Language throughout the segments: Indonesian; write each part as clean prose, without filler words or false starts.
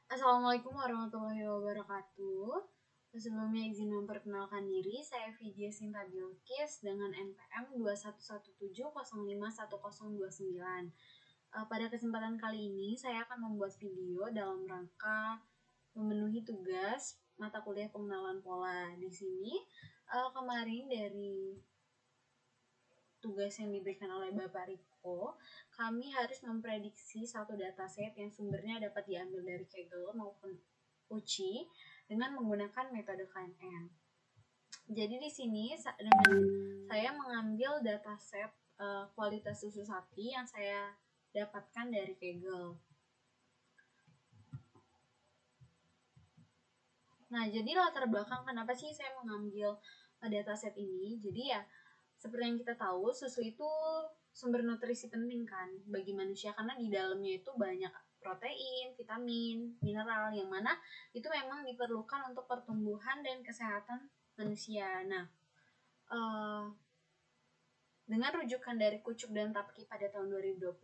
Assalamualaikum warahmatullahi wabarakatuh. Sebelumnya izin memperkenalkan diri, saya Vidya Sinta Bilkis dengan NPM 2117051029. Pada kesempatan kali ini, saya akan membuat video dalam rangka memenuhi tugas mata kuliah pengenalan pola. Di sini, kemarin dari tugas yang diberikan oleh Bapak Riko, kami harus memprediksi satu dataset yang sumbernya dapat diambil dari Kaggle maupun UCI dengan menggunakan metode KNN. Jadi di sini dengan saya mengambil dataset kualitas susu sapi yang saya dapatkan dari Kaggle. Nah, jadi latar belakang kenapa sih saya mengambil dataset ini? Jadi ya, seperti yang kita tahu, susu itu sumber nutrisi penting kan bagi manusia karena di dalamnya itu banyak protein, vitamin, mineral yang mana itu memang diperlukan untuk pertumbuhan dan kesehatan manusia. Nah, dengan rujukan dari Kucuk dan Tapki pada tahun 2020,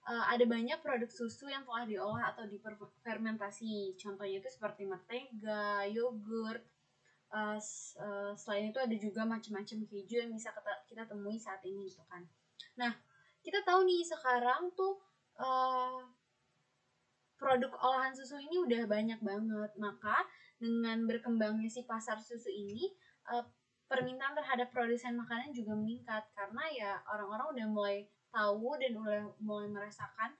ada banyak produk susu yang telah diolah atau difermentasi. Contohnya itu seperti mentega, yogurt. Selain itu ada juga macam-macam keju yang bisa kita temui saat ini gitu kan. Nah, kita tahu nih sekarang tuh produk olahan susu ini udah banyak banget. Maka dengan berkembangnya si pasar susu ini, permintaan terhadap produsen makanan juga meningkat karena ya orang-orang udah mulai tahu dan udah mulai merasakan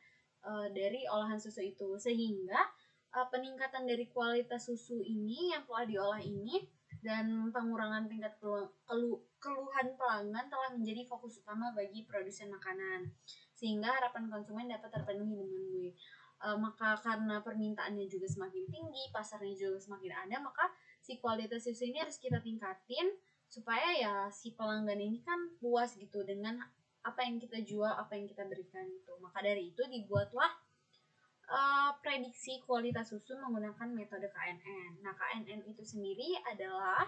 dari olahan susu itu, sehingga peningkatan dari kualitas susu ini yang telah diolah ini dan pengurangan tingkat keluhan pelanggan telah menjadi fokus utama bagi produsen makanan, sehingga harapan konsumen dapat terpenuhi dengan baik. Maka karena permintaannya juga semakin tinggi, pasarnya juga semakin ada, maka si kualitas susu ini harus kita tingkatin supaya ya si pelanggan ini kan puas gitu dengan apa yang kita jual, apa yang kita berikan gitu. Maka dari itu dibuatlah prediksi kualitas susu menggunakan metode KNN. Nah, KNN itu sendiri adalah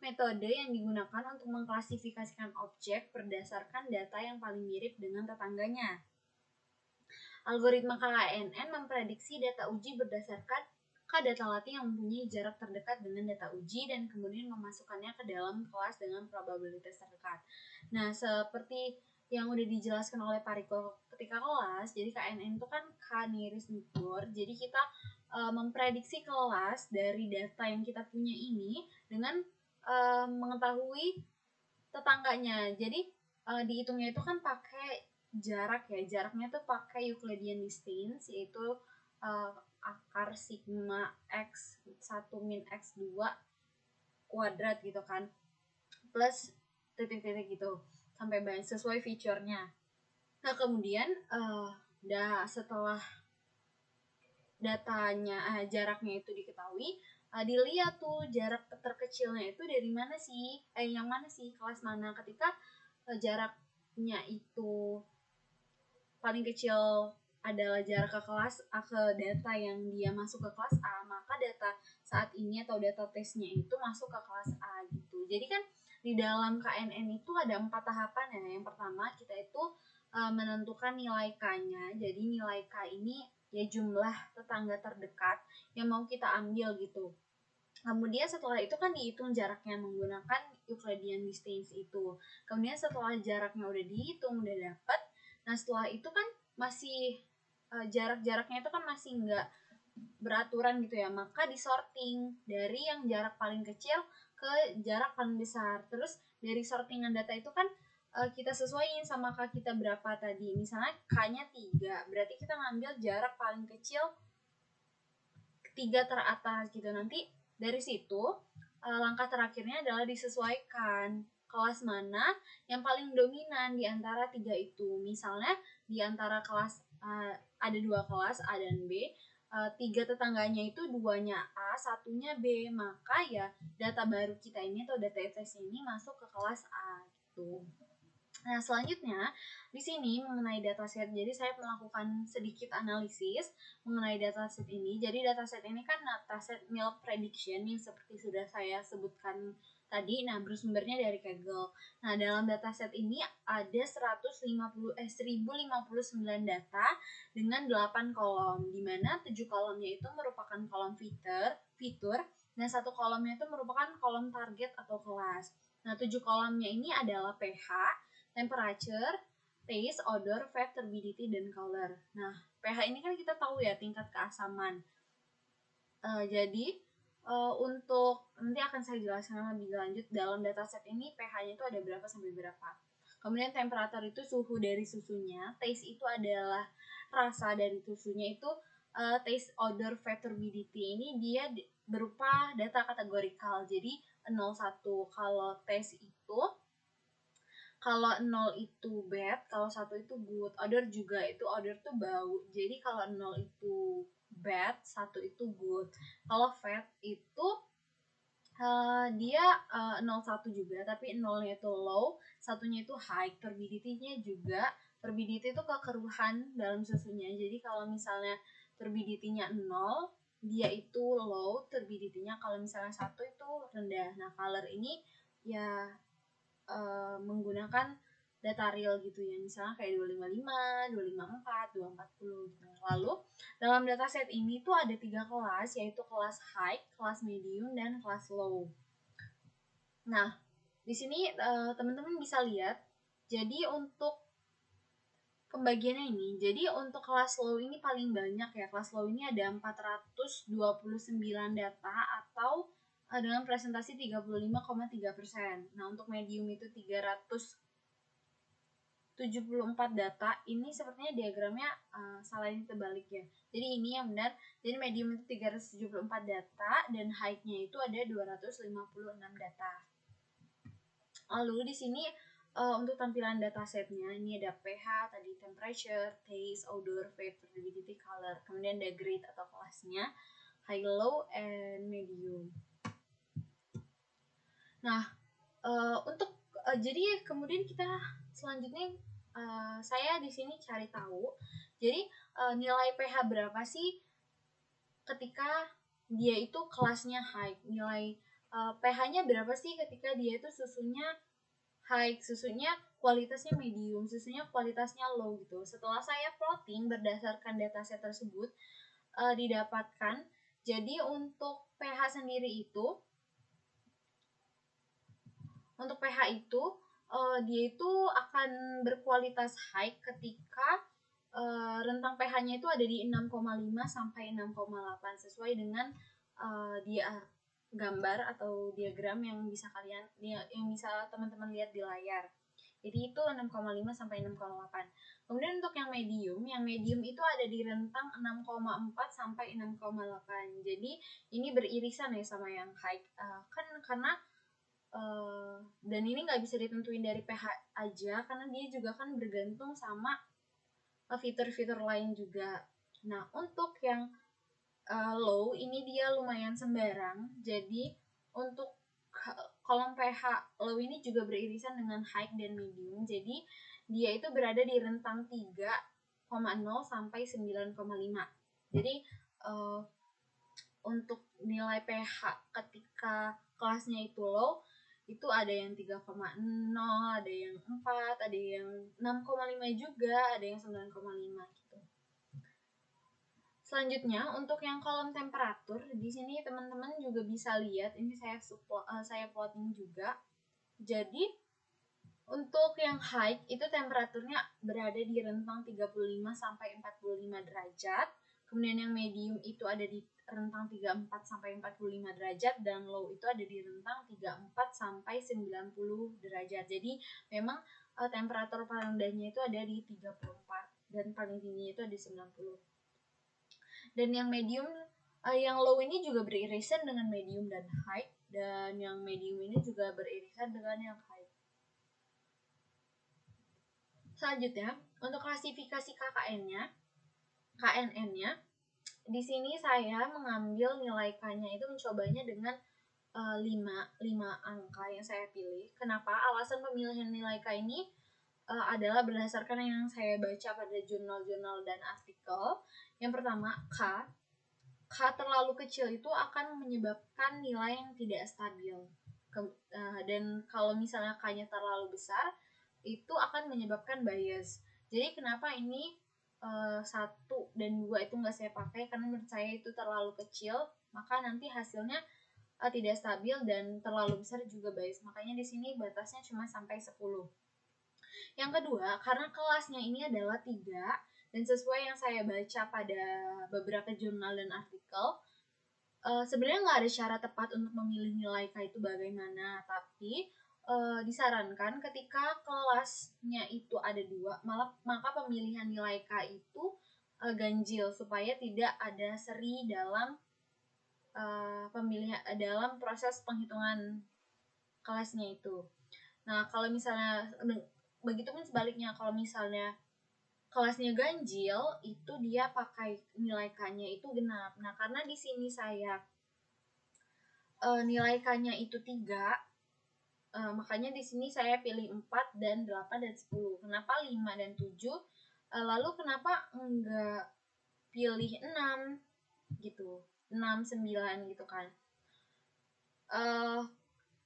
metode yang digunakan untuk mengklasifikasikan objek berdasarkan data yang paling mirip dengan tetangganya. Algoritma KNN memprediksi data uji berdasarkan data latih yang mempunyai jarak terdekat dengan data uji dan kemudian memasukkannya ke dalam kelas dengan probabilitas terdekat. Nah, seperti yang udah dijelaskan oleh Pak Riko ketika kelas, jadi KNN itu kan K-nearest neighbor. Jadi kita memprediksi kelas dari data yang kita punya ini dengan mengetahui tetangganya. Jadi dihitungnya itu kan pakai jarak ya. Jaraknya tuh pakai Euclidean distance, yaitu akar sigma x 1 min x 2 kuadrat gitu kan, plus titik-titik gitu sampai banyak sesuai feature-nya. Nah, kemudian setelah datanya jaraknya itu diketahui, dilihat tuh jarak terkecilnya itu dari mana sih, yang mana sih, kelas mana. Ketika jaraknya itu paling kecil adalah jarak ke kelas A ke data yang dia masuk ke kelas A, maka data saat ini atau data tesnya itu masuk ke kelas A gitu. Jadi kan di dalam KNN itu ada 4 tahapan ya. Yang pertama kita itu menentukan nilai K-nya. Jadi nilai K ini ya jumlah tetangga terdekat yang mau kita ambil gitu. Kemudian setelah itu kan dihitung jaraknya menggunakan Euclidean distance itu. Kemudian setelah jaraknya udah dihitung, udah dapat, nah setelah itu kan masih jarak-jaraknya itu kan masih nggak beraturan gitu ya, maka disorting dari yang jarak paling kecil ke jarak paling besar. Terus dari sortingan data itu kan kita sesuaiin sama K kita berapa tadi. Misalnya K-nya 3, berarti kita ngambil jarak paling kecil 3 teratas gitu. Nanti dari situ langkah terakhirnya adalah disesuaikan kelas mana yang paling dominan di antara 3 itu. Misalnya di antara kelas ada 2 kelas A dan B, 3 tetangganya itu 2-nya A, 1-nya B, maka ya data baru kita ini atau data test ini masuk ke kelas A gitu. Nah, selanjutnya di sini mengenai dataset. Jadi saya melakukan sedikit analisis mengenai dataset ini. Jadi dataset ini kan dataset milk prediction yang seperti sudah saya sebutkan tadi. Nah, bersumbernya dari Kaggle. Nah, dalam dataset ini ada 1059 data dengan 8 kolom, di mana 7 kolomnya itu merupakan kolom fitur dan 1 kolomnya itu merupakan kolom target atau kelas. Nah, 7 kolomnya ini adalah pH, temperature, taste, odor, fat, turbidity, dan color. Nah, pH ini kan kita tahu ya tingkat keasaman. Jadi untuk nanti akan saya jelaskan lebih lanjut dalam dataset ini pH-nya itu ada berapa sampai berapa. Kemudian temperatur itu suhu dari susunya, taste itu adalah rasa dari susunya itu taste, odor, fat, turbidity ini dia berupa data kategorikal. Jadi 0,1 kalau taste itu kalau 0 itu bad, kalau 1 itu good. Odor juga itu odor tuh bau. Jadi kalau 0 itu bad, 1 itu good. Kalau fat itu dia 0,1 juga, tapi 0-nya itu low, 1-nya itu high. Turbidity-nya juga, turbidity itu kekeruhan dalam susunya. Jadi kalau misalnya turbidity-nya 0, dia itu low, turbidity-nya kalau misalnya 1 itu rendah. Nah, color ini ya menggunakan data real gitu ya, misalnya kayak 255, 254, 240 gitu. Lalu dalam dataset ini tuh ada 3 kelas, yaitu kelas high, kelas medium, dan kelas low. Nah, di sini teman-teman bisa lihat, jadi untuk pembagiannya ini, jadi untuk kelas low ini paling banyak ya. Kelas low ini ada 429 data atau dengan presentasi 35,3%. Nah, untuk medium itu 374 data. Ini sepertinya diagramnya salah, ini terbalik ya. Jadi ini yang benar. Jadi medium itu 374 data dan high-nya itu ada 256 data. Lalu di sini untuk tampilan datasetnya ini ada pH, tadi temperature, taste, odor, fat, turbidity, color. Kemudian ada grade atau kelasnya, high, low, and medium. Nah, untuk jadi kemudian kita selanjutnya saya di sini cari tahu. Jadi nilai pH berapa sih ketika dia itu kelasnya high? Nilai pH-nya berapa sih ketika dia itu susunya high, susunya kualitasnya medium, susunya kualitasnya low gitu. Setelah saya plotting berdasarkan dataset tersebut didapatkan. Jadi untuk pH sendiri itu, untuk pH itu dia itu akan berkualitas high ketika rentang pH-nya itu ada di 6,5 sampai 6,8 sesuai dengan dia gambar atau diagram yang bisa yang bisa teman-teman lihat di layar. Jadi itu 6,5 sampai 6,8. Kemudian untuk yang medium itu ada di rentang 6,4 sampai 6,8. Jadi ini beririsan ya sama yang high. Kan karena dan ini nggak bisa ditentuin dari pH aja karena dia juga kan bergantung sama fitur-fitur lain juga. Nah, untuk yang low ini dia lumayan sembarang. Jadi untuk kolom pH low ini juga beririsan dengan high dan medium. Jadi dia itu berada di rentang 3,0 sampai 9,5. Jadi untuk nilai pH ketika kelasnya itu low itu ada yang 3,0, ada yang 4, ada yang 6,5 juga, ada yang 9,5 gitu. Selanjutnya untuk yang kolom temperatur, di sini teman-teman juga bisa lihat, ini saya plotting juga. Jadi untuk yang high itu temperaturnya berada di rentang 35 sampai 45 derajat. Kemudian yang medium itu ada di rentang 34 sampai 45 derajat dan low itu ada di rentang 34 sampai 90 derajat. Jadi memang temperatur paling rendahnya itu ada di 34 dan paling tingginya itu ada di 90. Dan yang medium yang low ini juga beririsan dengan medium dan high, dan yang medium ini juga beririsan dengan yang high. Selanjutnya, untuk klasifikasi KNN-nya, di sini saya mengambil nilai K-nya itu mencobanya dengan 5 angka yang saya pilih. Kenapa? Alasan pemilihan nilai K ini adalah berdasarkan yang saya baca pada jurnal-jurnal dan artikel. Yang pertama, K terlalu kecil itu akan menyebabkan nilai yang tidak stabil. Dan kalau misalnya K-nya terlalu besar, itu akan menyebabkan bias. Jadi kenapa ini 1 dan 2 itu nggak saya pakai, karena menurut saya itu terlalu kecil, maka nanti hasilnya tidak stabil, dan terlalu besar juga bias. Makanya di sini batasnya cuma sampai 10. Yang kedua, karena kelasnya ini adalah 3, dan sesuai yang saya baca pada beberapa jurnal dan artikel, sebenarnya nggak ada cara tepat untuk memilih nilai K itu bagaimana, tapi disarankan ketika kelasnya itu ada 2, maka pemilihan nilai K itu ganjil, supaya tidak ada seri dalam dalam proses penghitungan kelasnya itu. Nah, kalau misalnya begitupun sebaliknya, kalau misalnya kelasnya ganjil, itu dia pakai nilai K-nya itu genap. Nah, karena di sini saya nilai K-nya itu 3, makanya di sini saya pilih 4 dan 8 dan 10. Kenapa 5 dan 7? Lalu kenapa enggak pilih 6 gitu? 6, 9 gitu kan.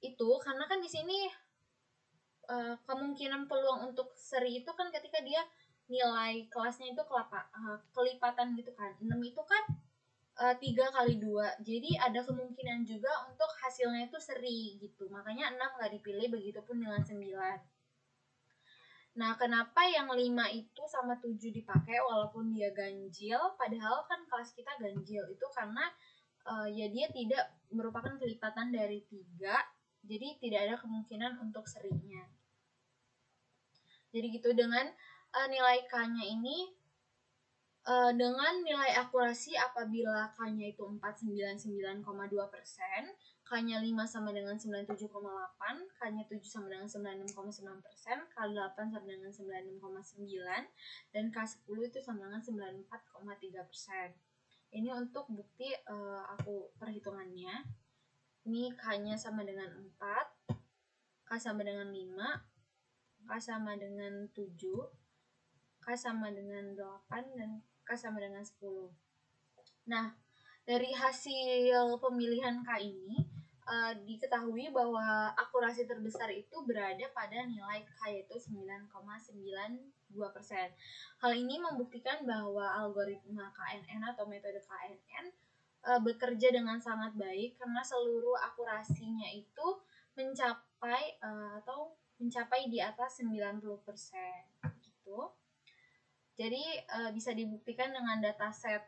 Itu karena kan di sini kemungkinan peluang untuk seri itu kan ketika dia nilai kelasnya itu kelipatan gitu kan. 6 itu kan 3 kali 2, jadi ada kemungkinan juga untuk hasilnya itu seri gitu. Makanya 6 nggak dipilih, begitupun dengan 9. Nah, kenapa yang 5 itu sama 7 dipakai walaupun dia ganjil, padahal kan kelas kita ganjil, itu karena ya dia tidak merupakan kelipatan dari 3, jadi tidak ada kemungkinan untuk serinya. Jadi gitu, dengan nilai K-nya ini, dengan nilai akurasi apabila K-nya itu 499,2%, K-nya 5 sama dengan 97,8%, K-nya 7 sama dengan 96,9%, K8 sama dengan 96,9%, dan K10 itu sama dengan 94,3%. Ini untuk bukti aku perhitungannya. Ini K-nya sama dengan 4, K sama dengan 5, K sama dengan 7, K sama dengan 8, dan K sama dengan 10. Nah, dari hasil pemilihan K ini, diketahui bahwa akurasi terbesar itu berada pada nilai K, yaitu 9,92%. Hal ini membuktikan bahwa algoritma KNN atau metode KNN bekerja dengan sangat baik, karena seluruh akurasinya itu mencapai di atas 90% gitu. Jadi bisa dibuktikan dengan dataset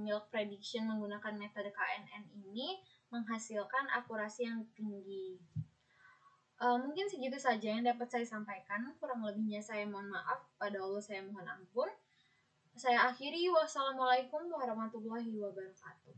milk prediction menggunakan metode KNN ini menghasilkan akurasi yang tinggi. Mungkin segitu saja yang dapat saya sampaikan. Kurang lebihnya saya mohon maaf. Pada Allah saya mohon ampun. Saya akhiri. Wassalamualaikum warahmatullahi wabarakatuh.